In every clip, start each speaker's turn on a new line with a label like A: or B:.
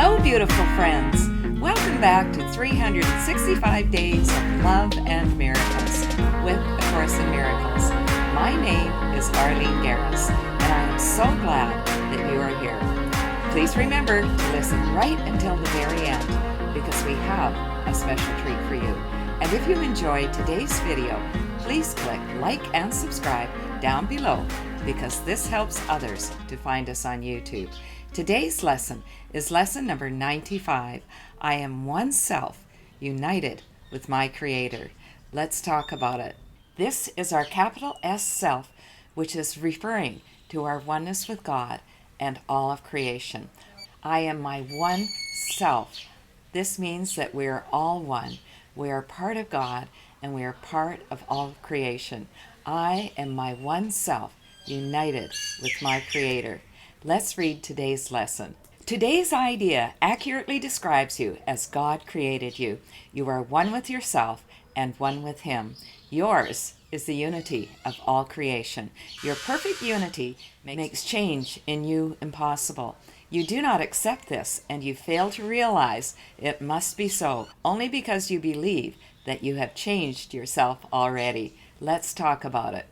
A: Hello, beautiful friends. Welcome back to 365 Days of Love and Miracles with A Course in Miracles. My name is Arlene Geres, and I am so glad that you are here. Please remember to listen right until the very end, because we have a special treat for you. And if you enjoyed today's video, please click like and subscribe down below, because this helps others to find us on YouTube. Today's lesson is lesson number 95. I am oneself, united with my Creator. Let's talk about it. This is our capital S self, which is referring to our oneness with God and all of creation. I am my one self. This means that we are all one. We are part of God and we are part of all of creation. I am my one self, united with my Creator. Let's read today's lesson. Today's idea accurately describes you as God created you. You are one with yourself and one with Him. Yours is the unity of all creation. Your perfect unity makes change in you impossible. You do not accept this, and you fail to realize it must be so, only because you believe that you have changed yourself already. Let's talk about it.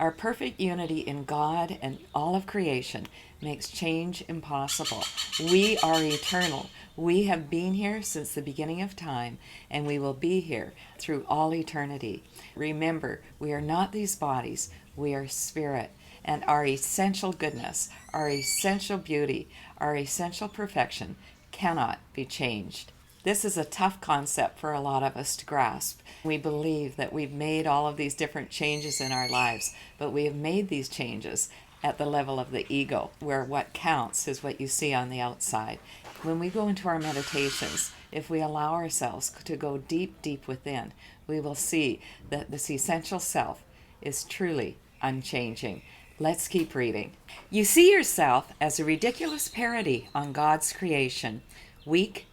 A: Our perfect unity in God and all of creation makes change impossible. We are eternal. We have been here since the beginning of time, and we will be here through all eternity. Remember, we are not these bodies. We are spirit, and our essential goodness, our essential beauty, our essential perfection cannot be changed. This is a tough concept for a lot of us to grasp. We believe that we've made all of these different changes in our lives, but we have made these changes at the level of the ego, where what counts is what you see on the outside. When we go into our meditations, if we allow ourselves to go deep, deep within, we will see that this essential self is truly unchanging. Let's keep reading. You see yourself as a ridiculous parody on God's creation, weak,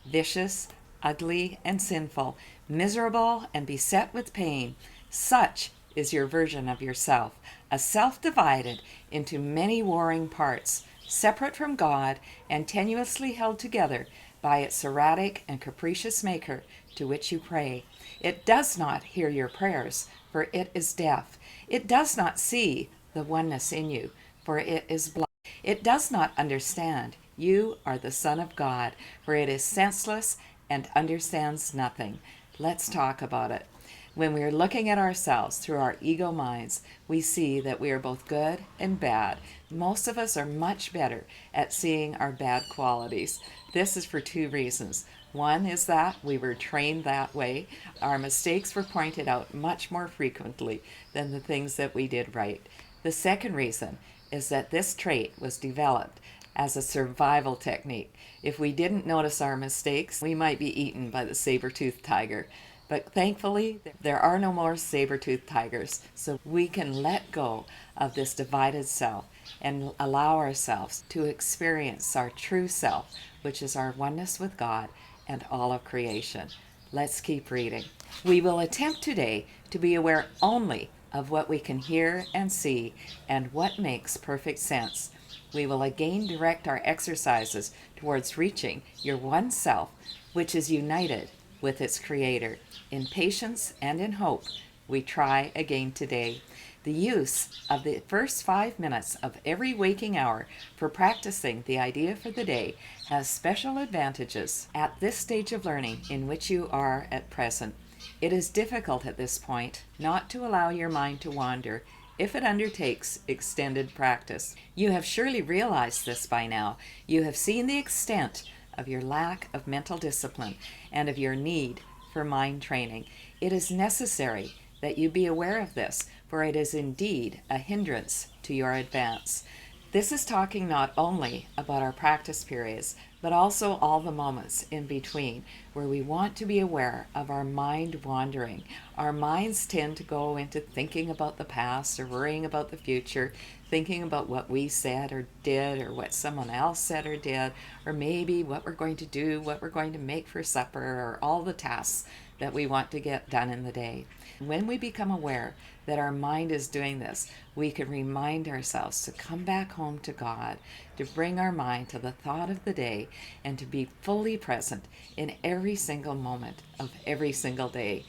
A: vicious, ugly, and sinful, miserable, and beset with pain. Such is your version of yourself, a self divided into many warring parts, separate from God and tenuously held together by its erratic and capricious maker to which you pray. It does not hear your prayers, for it is deaf. It does not see the oneness in you, for it is blind. It does not understand. You are the Son of God, for it is senseless and understands nothing. Let's talk about it. When we are looking at ourselves through our ego minds, we see that we are both good and bad. Most of us are much better at seeing our bad qualities. This is for two reasons. One is that we were trained that way. Our mistakes were pointed out much more frequently than the things that we did right. The second reason is that this trait was developed as a survival technique. If we didn't notice our mistakes, we might be eaten by the saber-toothed tiger. But thankfully, there are no more saber-toothed tigers, so we can let go of this divided self and allow ourselves to experience our true self, which is our oneness with God and all of creation. Let's keep reading. We will attempt today to be aware only of what we can hear and see and what makes perfect sense. We will again direct our exercises towards reaching your one self, which is united with its Creator. In patience and in hope, we try again today. The use of the first 5 minutes of every waking hour for practicing the idea for the day has special advantages at this stage of learning in which you are at present. It is difficult at this point not to allow your mind to wander if it undertakes extended practice. You have surely realized this by now. You have seen the extent of your lack of mental discipline and of your need for mind training. It is necessary that you be aware of this, for it is indeed a hindrance to your advance. This is talking not only about our practice periods, but also all the moments in between where we want to be aware of our mind wandering. Our minds tend to go into thinking about the past or worrying about the future, thinking about what we said or did or what someone else said or did, or maybe what we're going to do, what we're going to make for supper, or all the tasks that we want to get done in the day. When we become aware that our mind is doing this, we can remind ourselves to come back home to God, to bring our mind to the thought of the day, and to be fully present in every single moment of every single day.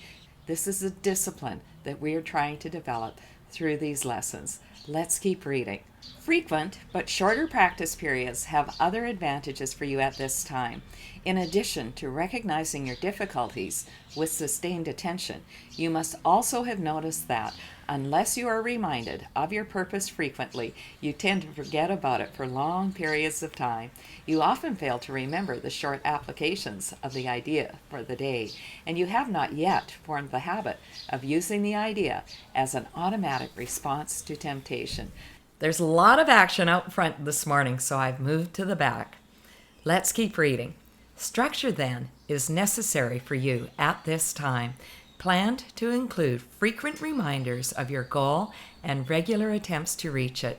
A: This is a discipline that we are trying to develop through these lessons. Let's keep reading. Frequent but shorter practice periods have other advantages for you at this time. In addition to recognizing your difficulties with sustained attention, you must also have noticed that unless you are reminded of your purpose frequently, you tend to forget about it for long periods of time. You often fail to remember the short applications of the idea for the day, and you have not yet formed the habit of using the idea as an automatic response to temptation. There's a lot of action out front this morning, so I've moved to the back. Let's keep reading. Structure, then, is necessary for you at this time, planned to include frequent reminders of your goal and regular attempts to reach it.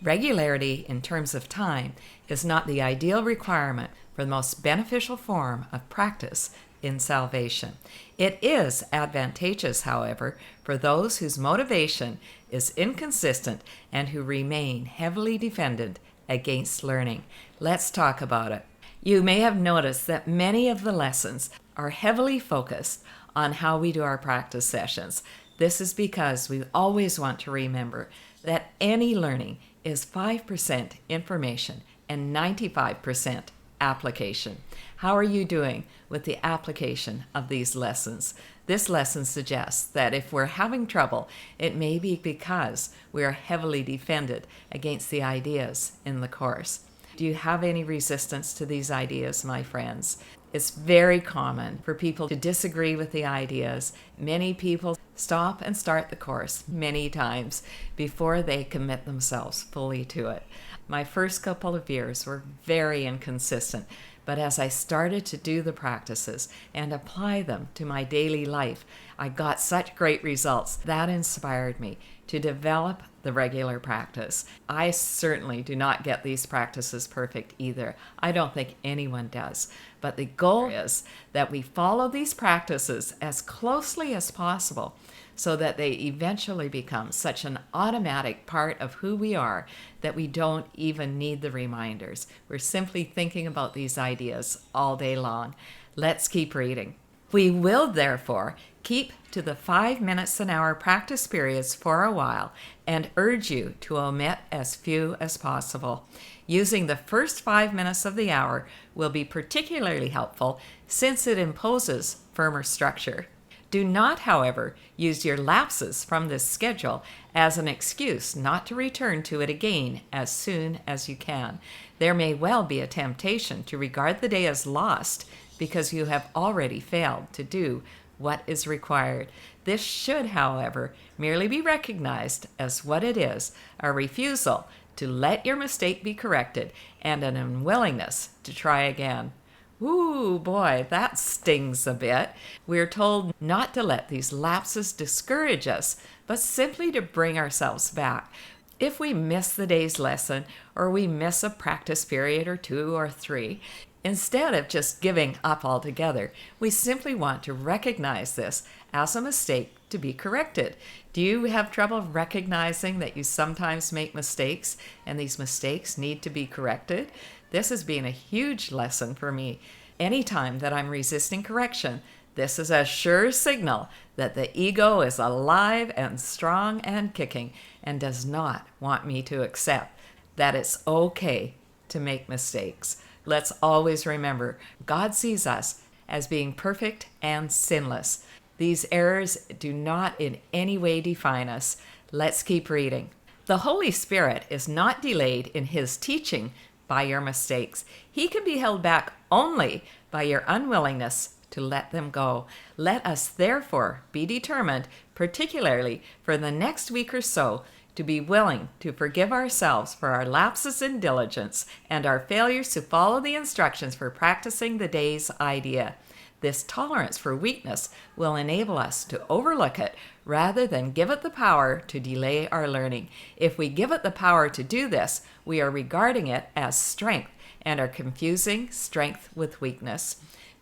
A: Regularity in terms of time is not the ideal requirement for the most beneficial form of practice in salvation. It is advantageous, however, for those whose motivation is inconsistent and who remain heavily defended against learning. Let's talk about it. You may have noticed that many of the lessons are heavily focused on how we do our practice sessions. This is because we always want to remember that any learning is 5% information and 95% application. How are you doing with the application of these lessons? This lesson suggests that if we're having trouble, it may be because we are heavily defended against the ideas in the course. Do you have any resistance to these ideas, my friends? It's very common for people to disagree with the ideas. Many people stop and start the course many times before they commit themselves fully to it. My first couple of years were very inconsistent, but as I started to do the practices and apply them to my daily life, I got such great results. That inspired me to develop the regular practice. I certainly do not get these practices perfect either. I don't think anyone does. But the goal is that we follow these practices as closely as possible so that they eventually become such an automatic part of who we are that we don't even need the reminders. We're simply thinking about these ideas all day long. Let's keep reading. We will, therefore, keep to the 5 minutes an hour practice periods for a while and urge you to omit as few as possible. Using the first 5 minutes of the hour will be particularly helpful since it imposes firmer structure. Do not, however, use your lapses from this schedule as an excuse not to return to it again as soon as you can. There may well be a temptation to regard the day as lost because you have already failed to do what is required. This should, however, merely be recognized as what it is, a refusal to let your mistake be corrected and an unwillingness to try again. Ooh, boy, that stings a bit. We're told not to let these lapses discourage us, but simply to bring ourselves back. If we miss the day's lesson, or we miss a practice period or 2 or 3, instead of just giving up altogether, we simply want to recognize this as a mistake to be corrected. Do you have trouble recognizing that you sometimes make mistakes and these mistakes need to be corrected? This has been a huge lesson for me. Anytime that I'm resisting correction, this is a sure signal that the ego is alive and strong and kicking and does not want me to accept that it's okay to make mistakes. Let's always remember, God sees us as being perfect and sinless. These errors do not in any way define us. Let's keep reading. The Holy Spirit is not delayed in His teaching by your mistakes. He can be held back only by your unwillingness to let them go. Let us therefore be determined, particularly for the next week or so, to be willing to forgive ourselves for our lapses in diligence and our failures to follow the instructions for practicing the day's idea. This tolerance for weakness will enable us to overlook it rather than give it the power to delay our learning. If we give it the power to do this, we are regarding it as strength and are confusing strength with weakness.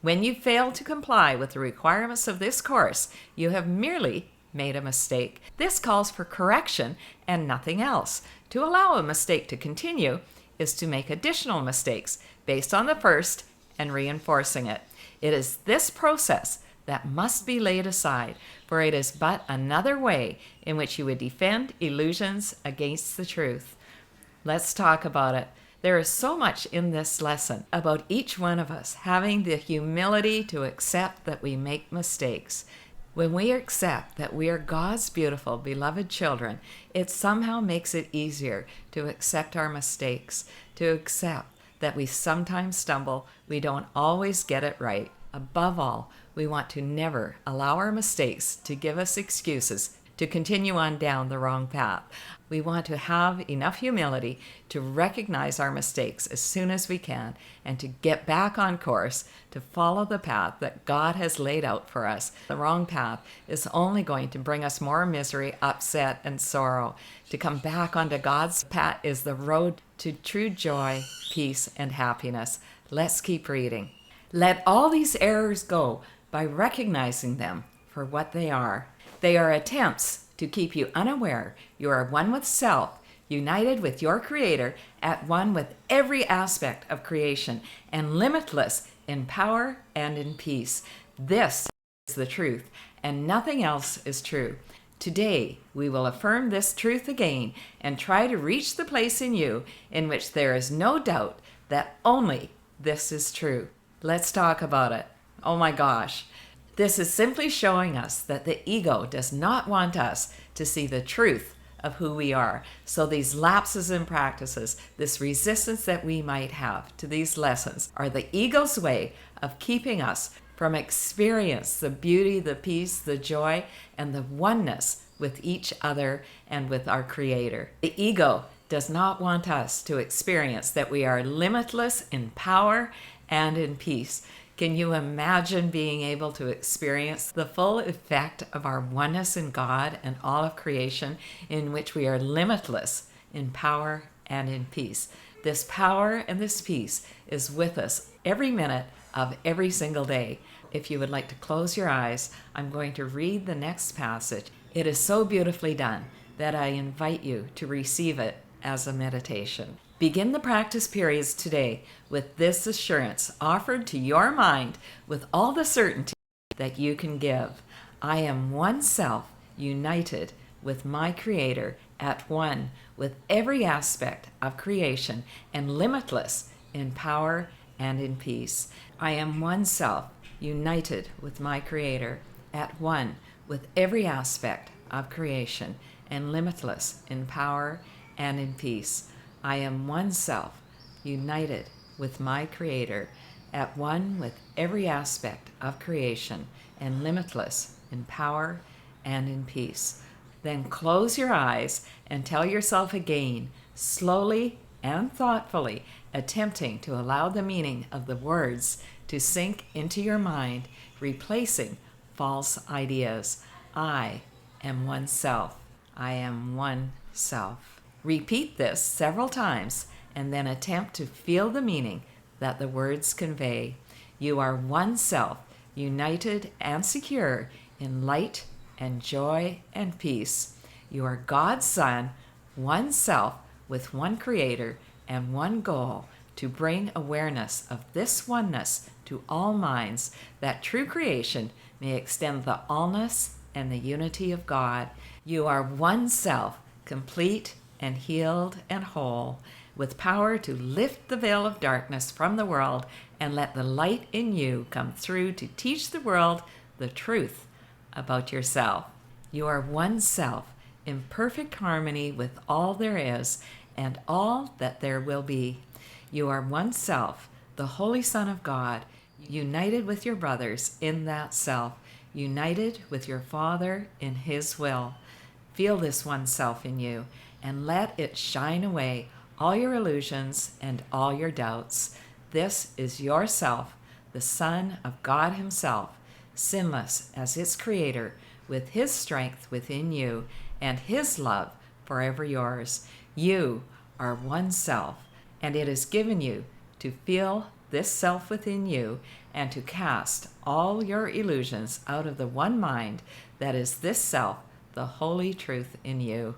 A: When you fail to comply with the requirements of this course, you have merely made a mistake. This calls for correction and nothing else. To allow a mistake to continue is to make additional mistakes based on the first and reinforcing it. It is this process that must be laid aside, for it is but another way in which you would defend illusions against the truth. Let's talk about it. There is so much in this lesson about each one of us having the humility to accept that we make mistakes. When we accept that we are God's beautiful, beloved children, it somehow makes it easier to accept our mistakes, to accept that we sometimes stumble, we don't always get it right. Above all, we want to never allow our mistakes to give us excuses to continue on down the wrong path. We want to have enough humility to recognize our mistakes as soon as we can and to get back on course to follow the path that God has laid out for us. The wrong path is only going to bring us more misery, upset, and sorrow. To come back onto God's path is the road to true joy, peace, and happiness. Let's keep reading. Let all these errors go by recognizing them for what they are. They are attempts to keep you unaware you are one with self, united with your Creator, at one with every aspect of creation, and limitless in power and in peace. This is the truth, and nothing else is true. Today, we will affirm this truth again and try to reach the place in you in which there is no doubt that only this is true. Let's talk about it. Oh my gosh. This is simply showing us that the ego does not want us to see the truth of who we are. So these lapses in practices, this resistance that we might have to these lessons, are the ego's way of keeping us from experience the beauty, the peace, the joy, and the oneness with each other and with our Creator. The ego does not want us to experience that we are limitless in power and in peace. Can you imagine being able to experience the full effect of our oneness in God and all of creation, in which we are limitless in power and in peace? This power and this peace is with us every minute of every single day. If you would like to close your eyes, I'm going to read the next passage. It is so beautifully done that I invite you to receive it as a meditation. Begin the practice periods today with this assurance offered to your mind with all the certainty that you can give. I am one self, united with my Creator, at one with every aspect of creation, and limitless in power and in peace. I am one self, united with my Creator, at one with every aspect of creation, and limitless in power and in peace. I am one self, united with my Creator, at one with every aspect of creation, and limitless in power and in peace. Then close your eyes and tell yourself again, slowly and thoughtfully, attempting to allow the meaning of the words to sink into your mind, replacing false ideas. I am one self. I am one self. Repeat this several times and then attempt to feel the meaning that the words convey. You are one self, united and secure in light and joy and peace. You are God's Son, one self with one Creator and one goal, to bring awareness of this oneness to all minds, that true creation may extend the allness and the unity of God. You are one self, complete and healed and whole, with power to lift the veil of darkness from the world and let the light in you come through to teach the world the truth about yourself. You are one self, in perfect harmony with all there is and all that there will be. You are one self, the Holy Son of God, united with your brothers in that self, united with your Father in His will. Feel this one self in you, and let it shine away all your illusions and all your doubts. This is yourself, the Son of God Himself, sinless as its Creator, with His strength within you and His love forever yours. You are one self, and it is given you to feel this self within you and to cast all your illusions out of the one mind that is this self, the holy truth in you.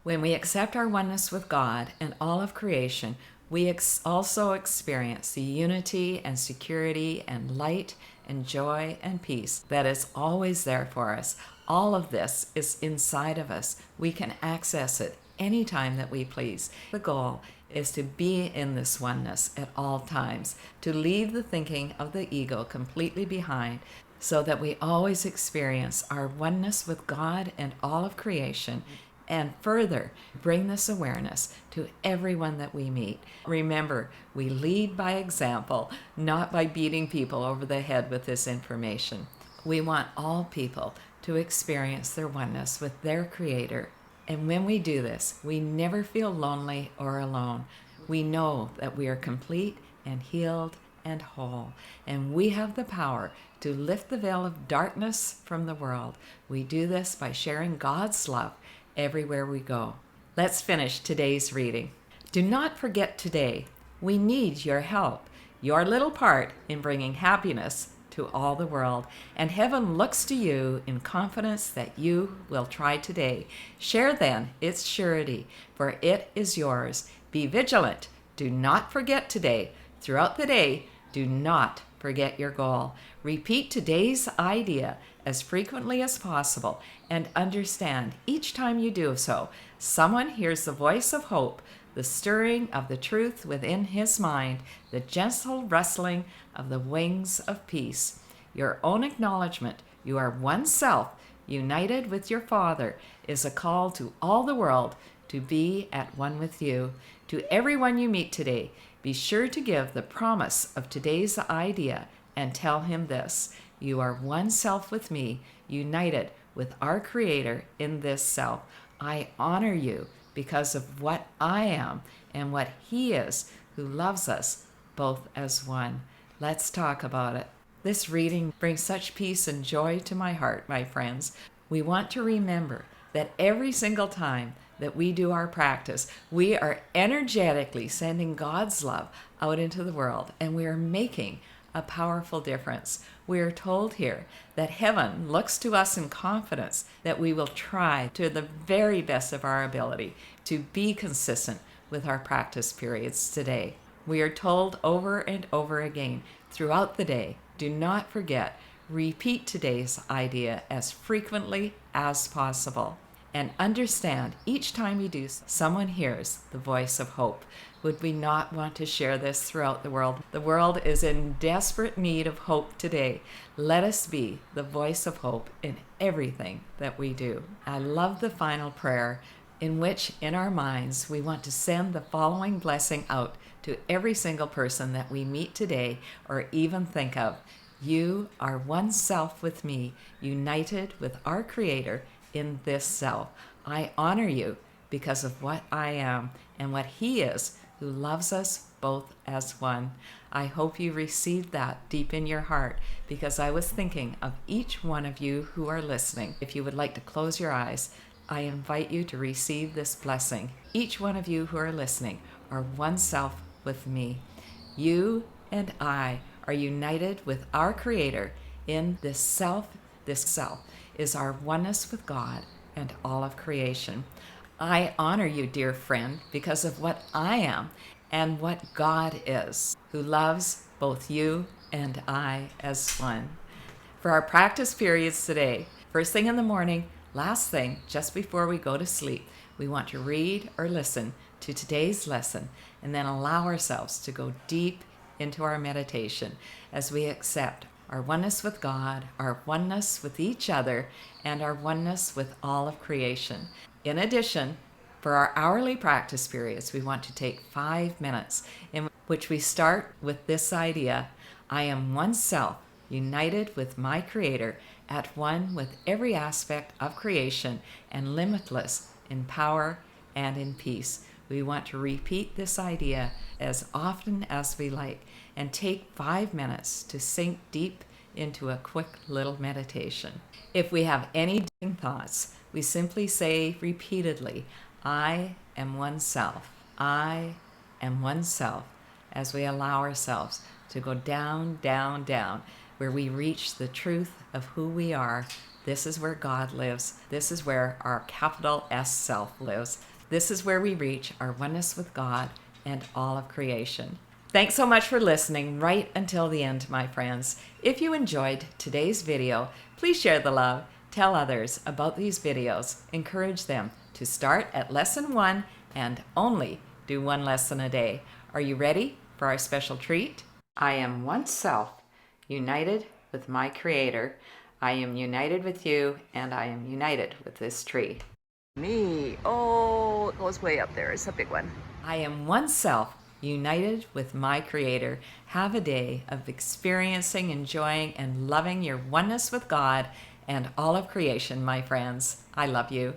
A: When we accept our oneness with God and all of creation, we also experience the unity and security and light and joy and peace that is always there for us. All of this is inside of us. We can access it anytime that we please. The goal is to be in this oneness at all times, to leave the thinking of the ego completely behind, so that we always experience our oneness with God and all of creation, and further bring this awareness to everyone that we meet. Remember, we lead by example, not by beating people over the head with this information. We want all people to experience their oneness with their Creator. And when we do this, we never feel lonely or alone. We know that we are complete and healed and whole, and we have the power to lift the veil of darkness from the world. We do this by sharing God's love everywhere we go. Let's finish today's reading. Do not forget today. We need your help, your little part in bringing happiness to all the world, and heaven looks to you in confidence that you will try today. Share then its surety, for it is yours. Be vigilant. Do not forget today. Throughout the day, do not forget your goal. Repeat today's idea as frequently as possible, and understand each time you do so, someone hears the voice of hope, the stirring of the truth within his mind, the gentle rustling of the wings of peace. Your own acknowledgement, you are one self, united with your Father, is a call to all the world to be at one with you. To everyone you meet today, be sure to give the promise of today's idea and tell him this: you are one self with me, united with our Creator in this self. I honor you because of what I am and what He is, who loves us both as one. Let's talk about it. This reading brings such peace and joy to my heart, my friends. We want to remember that every single time that we do our practice, we are energetically sending God's love out into the world, and we are making a powerful difference. We are told here that heaven looks to us in confidence that we will try to the very best of our ability to be consistent with our practice periods today. We are told over and over again throughout the day, do not forget, repeat today's idea as frequently as possible. And understand, each time you do, someone hears the voice of hope. Would we not want to share this throughout the world? The world is in desperate need of hope today. Let us be the voice of hope in everything that we do. I love the final prayer, in which in our minds we want to send the following blessing out to every single person that we meet today or even think of. You are one self with me, united with our Creator in this self. I honor you because of what I am and what He is, who loves us both as one. I hope you received that deep in your heart, because I was thinking of each one of you who are listening. If you would like to close your eyes, I invite you to receive this blessing. Each one of you who are listening are one self with me. You and I are united with our Creator in this self. This self is our oneness with God and all of creation. I honor you, dear friend, because of what I am and what God is, who loves both you and I as one. For our practice periods today, first thing in the morning, last thing just before we go to sleep, we want to read or listen to today's lesson and then allow ourselves to go deep into our meditation as we accept our oneness with God, our oneness with each other, and our oneness with all of creation. In addition, for our hourly practice periods, we want to take 5 minutes in which we start with this idea: I am one self, united with my Creator, at one with every aspect of creation, and limitless in power and in peace. We want to repeat this idea as often as we like and take 5 minutes to sink deep into a quick little meditation. If we have any thoughts, we simply say repeatedly, I am one self. I am one self, as we allow ourselves to go down, down, down, where we reach the truth of who we are. This is where God lives. This is where our capital S self lives. This is where we reach our oneness with God and all of creation. Thanks so much for listening right until the end, my friends. If you enjoyed today's video, please share the love. Tell others about these videos. Encourage them to start at lesson 1 and only do 1 lesson a day. Are you ready for our special treat? I am oneself, united with my Creator. I am united with you, and I am united with this tree. Me. Oh, it goes way up there. It's a big one. I am oneself, united with my Creator. Have a day of experiencing, enjoying, and loving your oneness with God and all of creation, my friends. I love you.